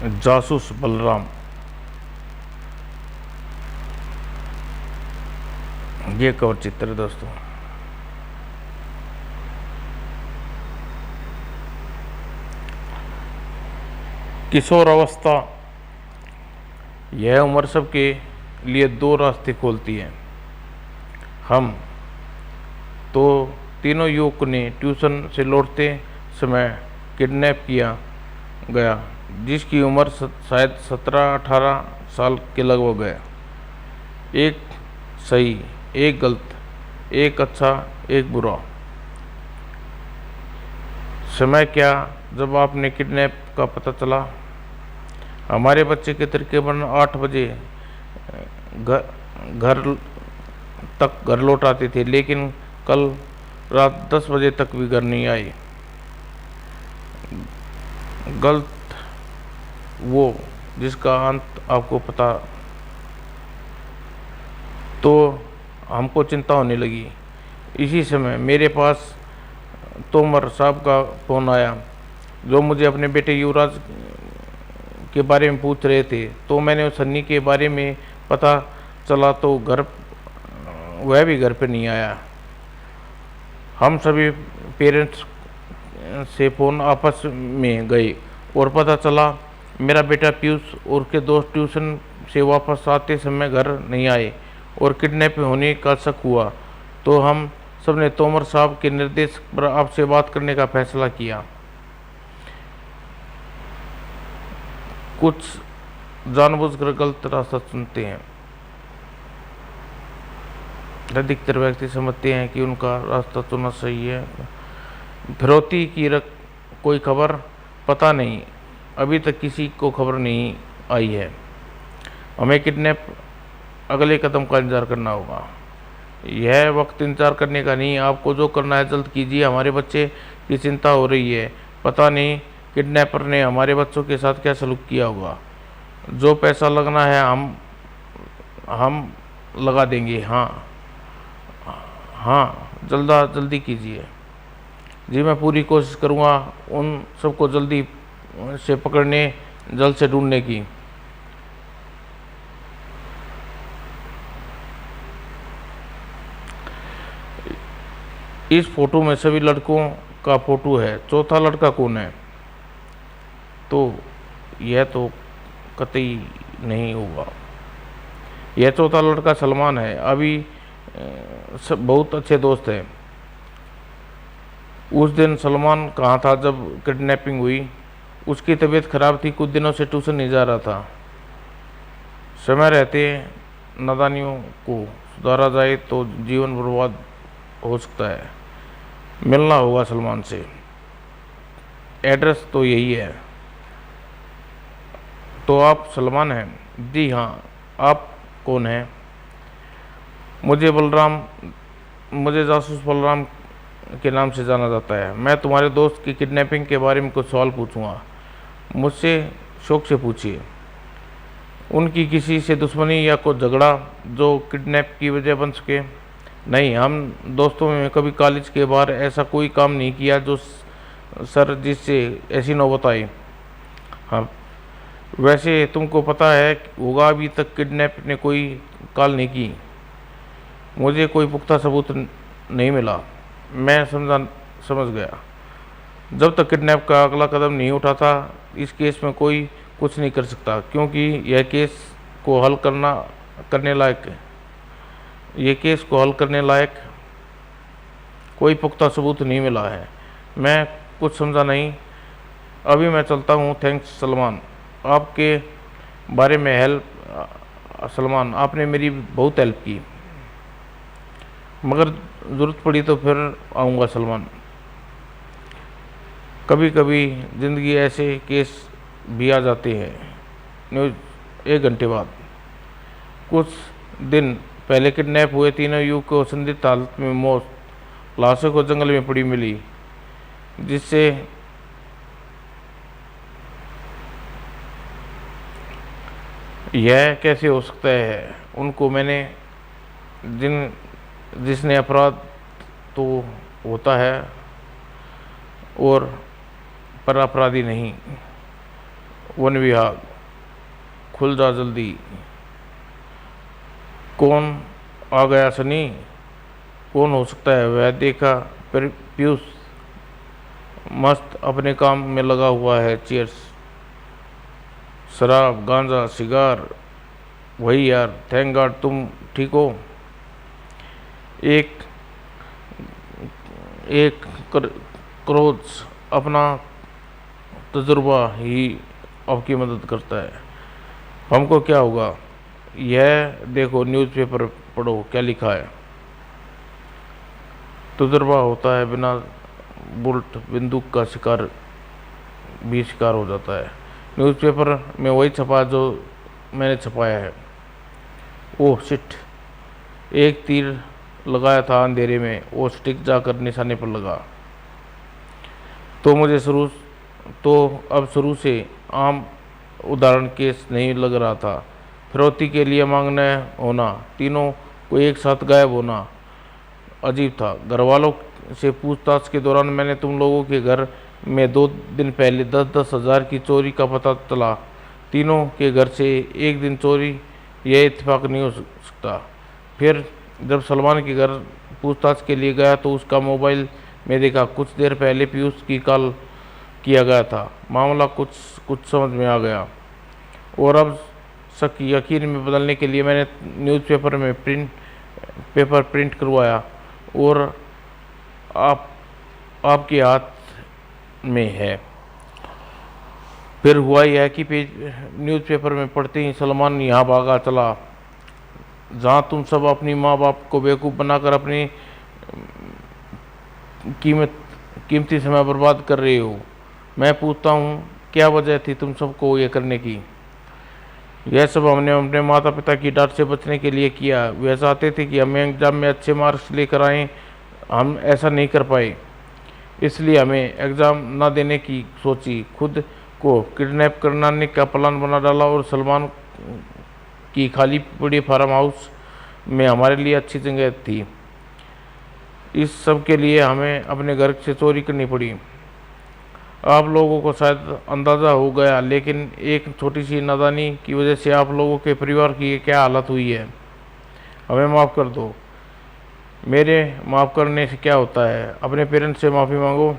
जासूस बलराम। ये कवर चित्र है दोस्तों। किशोर अवस्था, यह उम्र सबके लिए दो रास्ते खोलती है। हम तो तीनों युवकों ने ट्यूशन से लौटते समय किडनैप किया गया, जिसकी उम्र शायद 17-18 साल के लगभग है। एक सही, एक गलत, एक अच्छा, एक बुरा। समय क्या जब आपने किडनैप का पता चला। हमारे बच्चे के तकरीबन 8 बजे घर तक घर लौट आते थे, लेकिन कल रात 10 बजे तक भी घर नहीं आए। गलत वो जिसका अंत आपको पता, तो हमको चिंता होने लगी। इसी समय मेरे पास तोमर साहब का फ़ोन आया, जो मुझे अपने बेटे युवराज के बारे में पूछ रहे थे। तो मैंने उस सन्नी के बारे में पता चला तो वह भी घर पे नहीं आया। हम सभी पेरेंट्स से फ़ोन आपस में गए और पता चला मेरा बेटा पीयूष और उसके दोस्त ट्यूशन से वापस आते समय घर नहीं आए और किडनैप होने का शक हुआ। तो हम सब ने तोमर साहब के निर्देश पर आपसे बात करने का फैसला किया। कुछ जानबूझकर गलत रास्ता चुनते हैं। अधिकतर व्यक्ति समझते हैं कि उनका रास्ता चुना सही है। फिरौती की कोई खबर पता नहीं, अभी तक किसी को खबर नहीं आई है। हमें किडनैप अगले कदम का इंतज़ार करना होगा। यह वक्त इंतज़ार करने का नहीं, आपको जो करना है जल्द कीजिए। हमारे बच्चे की चिंता हो रही है। पता नहीं किडनैपर ने हमारे बच्चों के साथ क्या सलूक किया होगा। जो पैसा लगना है हम लगा देंगे। हाँ हाँ, जल्दी कीजिए। जी, मैं पूरी कोशिश करूँगा उन सबको जल्दी से पकड़ने, जल्द से ढूंढने की। इस फोटो में सभी लड़कों का फोटो है। चौथा लड़का कौन है? तो यह तो कतई नहीं होगा। यह चौथा लड़का सलमान है। अभी सब बहुत अच्छे दोस्त हैं। उस दिन सलमान कहाँ था जब किडनैपिंग हुई? उसकी तबीयत खराब थी, कुछ दिनों से ट्यूशन नहीं जा रहा था। समय रहते नादानियों को सुधारा जाए तो जीवन बर्बाद हो सकता है। मिलना होगा सलमान से। एड्रेस तो यही है। तो आप सलमान हैं? जी हाँ। आप कौन हैं? मुझे जासूस बलराम के नाम से जाना जाता है। मैं तुम्हारे दोस्त की किडनैपिंग के बारे में कुछ सवाल पूछूंगा। मुझसे शौक से पूछिए। उनकी किसी से दुश्मनी या कोई झगड़ा जो किडनैप की वजह बन सके? नहीं, हम दोस्तों में कभी कॉलेज के बाहर ऐसा कोई काम नहीं किया जो सर जिससे ऐसी नौबत आई। हाँ, वैसे तुमको पता है होगा अभी तक किडनैप ने कोई कॉल नहीं की। मुझे कोई पुख्ता सबूत नहीं मिला। मैं समझ गया। जब तक किडनैप का अगला कदम नहीं उठाता, इस केस में कोई कुछ नहीं कर सकता, क्योंकि यह केस को हल करने लायक कोई पुख्ता सबूत नहीं मिला है। मैं कुछ समझा नहीं। अभी मैं चलता हूँ। थैंक्स सलमान, आपके बारे में सलमान, आपने मेरी बहुत हेल्प की, मगर ज़रूरत पड़ी तो फिर आऊँगा सलमान। कभी कभी ज़िंदगी ऐसे केस भी आ जाते हैं। न्यूज़ 1 घंटे बाद। कुछ दिन पहले किडनैप हुए तीनों युवक को संदिग्ध हालत में मौत लाशों को जंगल में पड़ी मिली, जिससे यह कैसे हो सकता है? उनको मैंने जिसने अपराध तो होता है और पर अपराधी नहीं, वन विभाग, खुल जा जल्दी। कौन आ गया सनी? कौन हो सकता है वह? देखा पीयूष मस्त अपने काम में लगा हुआ है। चीयर्स। शराब, गांजा, सिगार? वही यार, थैंक गॉड तुम ठीक हो। एक एक क्रोध अपना तजुर्बा ही आपकी मदद करता है। हमको क्या होगा? यह देखो, न्यूज़पेपर पढ़ो क्या लिखा है। तजुर्बा होता है बिना बुलेट बंदूक का शिकार भी शिकार हो जाता है। न्यूज़पेपर में वही छपा जो मैंने छपाया है। ओह शिट, एक तीर लगाया था अंधेरे में, वो स्टिक जाकर निशाने पर लगा। तो अब शुरू से आम उदाहरण केस नहीं लग रहा था। फिरौती के लिए मांगना होना, तीनों को एक साथ गायब होना अजीब था। घर वालों से पूछताछ के दौरान मैंने तुम लोगों के घर में 2 दिन पहले 10-10 हज़ार की चोरी का पता चला। तीनों के घर से एक दिन चोरी, यह इत्तेफाक नहीं हो सकता। फिर जब सलमान के घर पूछताछ के लिए गया तो उसका मोबाइल में देखा कुछ देर पहले पीयूष की कॉल किया गया था। मामला कुछ समझ में आ गया और अब शक यकीन में बदलने के लिए मैंने न्यूज़पेपर में प्रिंट करवाया और आपके हाथ में है। फिर हुआ यह कि न्यूज़पेपर में पढ़ते ही सलमान यहाँ भागा चला जहाँ तुम सब अपनी माँ बाप को बेवकूफ़ बनाकर अपनी कीमती समय बर्बाद कर रहे हो। मैं पूछता हूँ क्या वजह थी तुम सबको ये करने की? यह सब हमने अपने माता पिता की डांट से बचने के लिए किया। वे चाहते थे कि हमें एग्जाम में अच्छे मार्क्स लेकर आएँ। हम ऐसा नहीं कर पाए, इसलिए हमें एग्ज़ाम ना देने की सोची। खुद को किडनैप करने का प्लान बना डाला और सलमान की खाली पड़ी फार्म हाउस में हमारे लिए अच्छी जगह थी। इस सब के लिए हमें अपने घर से चोरी करनी पड़ी। आप लोगों को शायद अंदाज़ा हो गया, लेकिन एक छोटी सी नादानी की वजह से आप लोगों के परिवार की क्या हालत हुई है। हमें माफ़ कर दो। मेरे माफ़ करने से क्या होता है? अपने पेरेंट्स से माफ़ी मांगो।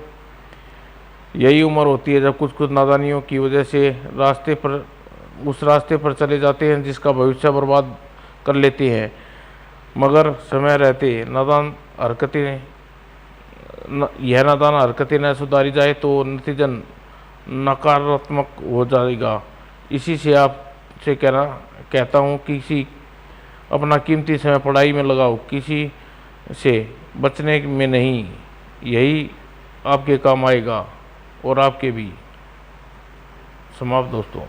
यही उम्र होती है जब कुछ नादानियों की वजह से उस रास्ते पर चले जाते हैं जिसका भविष्य बर्बाद कर लेते हैं। मगर समय रहते नादान हरकतें न सुधारी जाए तो नतीजन नकारात्मक हो जाएगा। इसी से आपसे कहता हूँ किसी अपना कीमती समय पढ़ाई में लगाओ, किसी से बचने में नहीं। यही आपके काम आएगा और आपके भी। समाप्त दोस्तों।